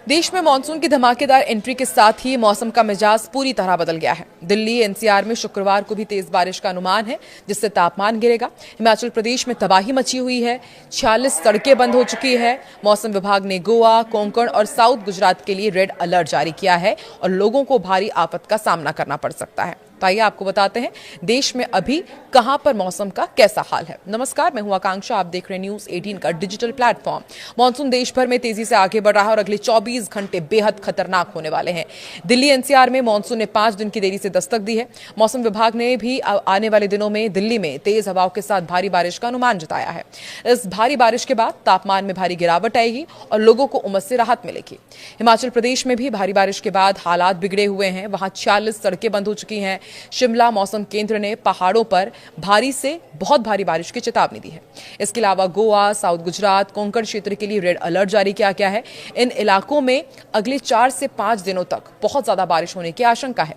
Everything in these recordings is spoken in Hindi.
देश में मानसून की धमाकेदार एंट्री के साथ ही मौसम का मिजाज पूरी तरह बदल गया है। दिल्ली एनसीआर में शुक्रवार को भी तेज बारिश का अनुमान है, जिससे तापमान गिरेगा। हिमाचल प्रदेश में तबाही मची हुई है, 46 सड़कें बंद हो चुकी है। मौसम विभाग ने गोवा, कोंकण और साउथ गुजरात के लिए रेड अलर्ट जारी किया है और लोगों को भारी आफत का सामना करना पड़ सकता है। तो आइए आपको बताते हैं देश में अभी कहां पर मौसम का कैसा हाल है। नमस्कार, मैं हूं आकांक्षा, आप देख रहे हैं न्यूज 18 का डिजिटल प्लेटफॉर्म। मॉनसून देश भर में तेजी से आगे बढ़ रहा है और अगले 24 घंटे बेहद खतरनाक होने वाले हैं। दिल्ली एनसीआर में मॉनसून ने 5 दिन की देरी से दस्तक दी है। मौसम विभाग ने भी आने वाले दिनों में दिल्ली में तेज हवाओं के साथ भारी बारिश का अनुमान जताया है। इस भारी बारिश के बाद तापमान में भारी गिरावट आएगी और लोगों को उमस से राहत मिलेगी। हिमाचल प्रदेश में भी भारी बारिश के बाद हालात बिगड़े हुए हैं। वहां 46 सड़कें बंद हो चुकी हैं। शिमला मौसम केंद्र ने पहाड़ों पर भारी से बहुत भारी बारिश की चेतावनी दी है। इसके अलावा गोवा, साउथ गुजरात, कोंकण क्षेत्र के लिए रेड अलर्ट जारी किया गया है। इन इलाकों में अगले 4 से 5 दिनों तक बहुत ज्यादा बारिश होने की आशंका है।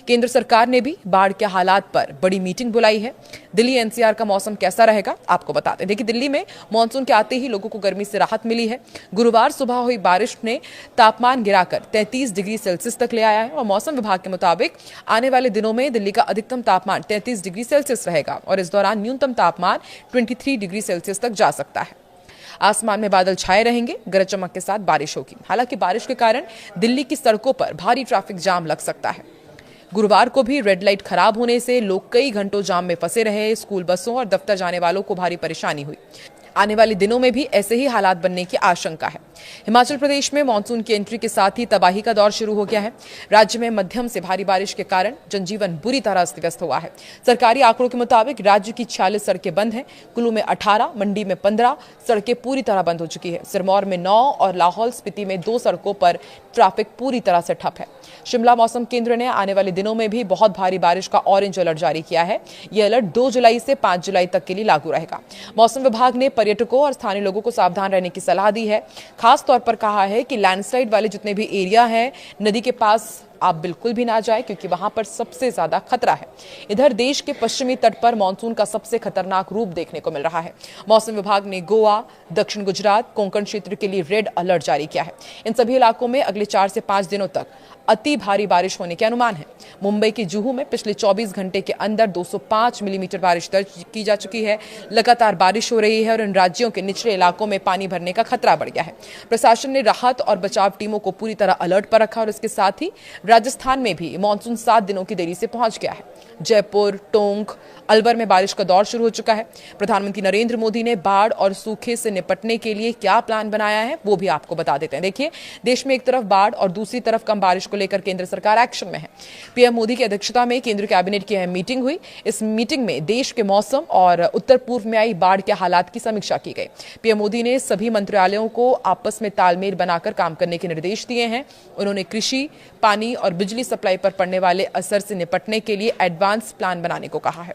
केंद्र सरकार ने भी बाढ़ के हालात पर बड़ी मीटिंग बुलाई है। दिल्ली एनसीआर का मौसम कैसा रहेगा आपको बताते हैं। देखिए, दिल्ली में मानसून के आते ही लोगों को गर्मी से राहत मिली है। गुरुवार सुबह हुई बारिश ने तापमान गिराकर 33 डिग्री सेल्सियस तक ले आया है और मौसम विभाग के मुताबिक आने वाले दिनों में दिल्ली का अधिकतम तापमान 33 डिग्री सेल्सियस रहेगा और इस दौरान न्यूनतम तापमान 23 डिग्री सेल्सियस तक जा सकता है। आसमान में बादल छाए रहेंगे, गरज चमक के साथ बारिश होगी। हालांकि बारिश के कारण दिल्ली की सड़कों पर भारी ट्रैफिक जाम लग सकता है। गुरुवार को भी रेड लाइट खराब होने से लोग कई घंटों जाम में फंसे रहे। स्कूल बसों और दफ्तर जाने वालों को भारी परेशानी हुई। आने वाले दिनों में भी ऐसे ही हालात बनने की आशंका है। हिमाचल प्रदेश में मानसून की एंट्री के साथ ही तबाही का दौर शुरू हो गया है। राज्य में मध्यम से भारी बारिश के कारण जनजीवन बुरी तरह अस्त व्यस्त हुआ है। सरकारी आंकड़ों के मुताबिक राज्य की 46 सड़कें बंद हैं। कुल्लू में 18, मंडी में 15 सड़कें पूरी तरह बंद हो चुकी है। सिरमौर में 9 और लाहौल स्पीति में 2 सड़कों पर ट्रैफिक पूरी तरह से ठप है। शिमला मौसम केंद्र ने आने वाले दिनों में भी बहुत भारी बारिश का ऑरेंज अलर्ट जारी किया है। यह अलर्ट 2 जुलाई से 5 जुलाई तक के लिए लागू रहेगा। मौसम विभाग ने पर्यटकों और स्थानीय लोगों को सावधान रहने की सलाह दी है। खास तौर पर कहा है कि लैंडस्लाइड वाले जितने भी एरिया हैं, नदी के पास आप बिल्कुल भी ना जाएं, क्योंकि वहां पर सबसे ज्यादा खतरा है। इधर देश के पश्चिमी तट पर मानसून का सबसे खतरनाक रूप देखने को मिल रहा है। मौसम विभाग ने गोवा, दक्षिण गुजरात, कोंकण क्षेत्र के लिए रेड अलर्ट जारी किया है। इन सभी इलाकों में अगले 4 से 5 दिनों तक अति भारी बारिश होने के अनुमान है। मुंबई के जुहू में पिछले 24 घंटे के अंदर 205 मिलीमीटर बारिश दर्ज की जा चुकी है। लगातार बारिश हो रही है और इन राज्यों के निचले इलाकों में पानी भरने का खतरा बढ़ गया है। प्रशासन ने राहत और बचाव टीमों को पूरी तरह अलर्ट पर रखा और इसके साथ ही राजस्थान में भी मानसून 7 दिनों की देरी से पहुंच गया है। जयपुर, टोंक, अलवर में बारिश का दौर शुरू हो चुका है। प्रधानमंत्री नरेंद्र मोदी ने बाढ़ और सूखे से निपटने के लिए क्या प्लान बनाया है वो भी आपको बता देते हैं। देखिए, देश में एक तरफ बाढ़ और दूसरी तरफ कम बारिश को लेकर केंद्र सरकार एक्शन में है। पीएम मोदी की अध्यक्षता में केंद्र कैबिनेट की अहम मीटिंग हुई। इस मीटिंग में देश के मौसम और उत्तर पूर्व में आई बाढ़ के हालात की समीक्षा की गई। पीएम मोदी ने सभी मंत्रालयों को आपस में तालमेल बनाकर काम करने के निर्देश दिए हैं। उन्होंने कृषि, पानी और बिजली सप्लाई पर पड़ने वाले असर से निपटने के लिए एडवांस प्लान बनाने को कहा है।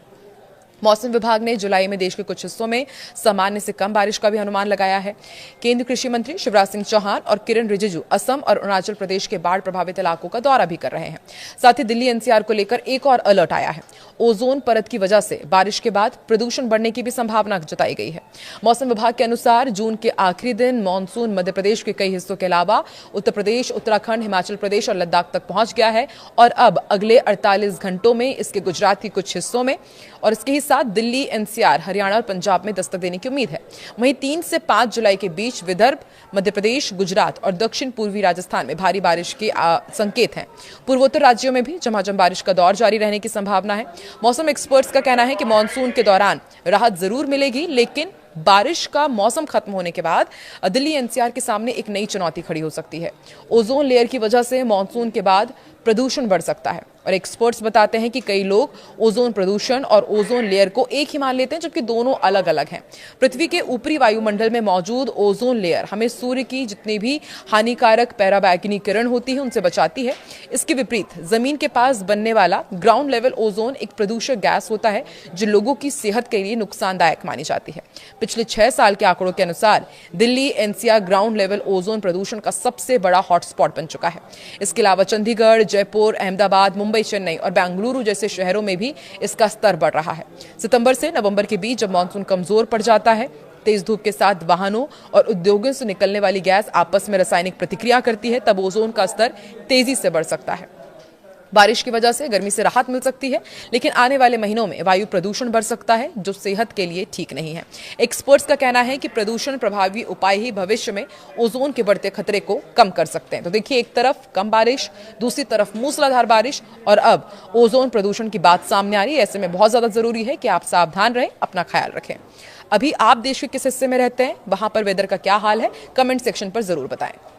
मौसम विभाग ने जुलाई में देश के कुछ हिस्सों में सामान्य से कम बारिश का भी अनुमान लगाया है। केंद्रीय कृषि मंत्री शिवराज सिंह चौहान और किरण रिजिजू असम और अरुणाचल प्रदेश के बाढ़ प्रभावित इलाकों का दौरा भी कर रहे हैं। साथ ही दिल्ली एनसीआर को लेकर एक और अलर्ट आया है। ओजोन परत की वजह से बारिश के बाद प्रदूषण बढ़ने की भी संभावना जताई गई है। मौसम विभाग के अनुसार जून के आखिरी दिन मानसून मध्य प्रदेश के कई हिस्सों के अलावा उत्तर प्रदेश, उत्तराखंड, हिमाचल प्रदेश और लद्दाख तक पहुंच गया है और अब अगले 48 घंटों में इसके गुजरात के कुछ हिस्सों में और इसके ही साथ दिल्ली, एनसीआर, हरियाणा और पंजाब में दस्तक देने की उम्मीद है। वहीं 3 से 5 जुलाई के बीच विदर्भ, मध्य प्रदेश, गुजरात और दक्षिण पूर्वी राजस्थान में भारी बारिश के संकेत हैं। पूर्वोत्तर राज्यों में भी झमाझम बारिश का दौर जारी रहने की संभावना है। मौसम एक्सपर्ट्स का कहना है कि मानसून के दौरान राहत जरूर मिलेगी, लेकिन बारिश का मौसम खत्म होने के बाद दिल्ली एनसीआर के सामने एक नई चुनौती खड़ी हो सकती है। ओजोन लेयर की वजह से मानसून के बाद प्रदूषण बढ़ सकता है और एक्सपर्ट्स बताते हैं कि कई लोग ओजोन प्रदूषण और ओजोन लेयर को एक ही मान लेते हैं, जबकि दोनों अलग अलग हैं। पृथ्वी के ऊपरी वायुमंडल में मौजूद ओजोन लेयर हमें सूर्य की जितनी भी हानिकारक पैराबैंगनी किरण होती है उनसे बचाती है। इसके विपरीत जमीन के पास बनने वाला ग्राउंड लेवल ओजोन एक प्रदूषक गैस होता है जो लोगों की सेहत के लिए नुकसानदायक मानी जाती है। पिछले 6 साल के आंकड़ों के अनुसार Delhi NCR ground level ozone प्रदूषण का सबसे बड़ा हॉटस्पॉट बन चुका है। इसके अलावा चंडीगढ़, जयपुर, अहमदाबाद, मुंबई, चेन्नई और बेंगलुरु जैसे शहरों में भी इसका स्तर बढ़ रहा है। सितंबर से नवंबर के बीच जब मानसून कमजोर पड़ जाता है तेज धूप के साथ वाहनों और उद्योगों से निकलने वाली गैस आपस में रासायनिक प्रतिक्रिया करती है, तब ओजोन का स्तर तेजी से बढ़ सकता है। बारिश की वजह से गर्मी से राहत मिल सकती है, लेकिन आने वाले महीनों में वायु प्रदूषण बढ़ सकता है, जो सेहत के लिए ठीक नहीं है। एक्सपर्ट्स का कहना है कि प्रदूषण प्रभावी उपाय ही भविष्य में ओजोन के बढ़ते खतरे को कम कर सकते हैं। तो देखिए, एक तरफ कम बारिश, दूसरी तरफ मूसलाधार बारिश और अब ओजोन प्रदूषण की बात सामने आ रही है। ऐसे में बहुत ज्यादा जरूरी है कि आप सावधान रहें, अपना ख्याल रखें। अभी आप देश के किस हिस्से में रहते हैं, वहां पर वेदर का क्या हाल है, कमेंट सेक्शन पर जरूर बताएं।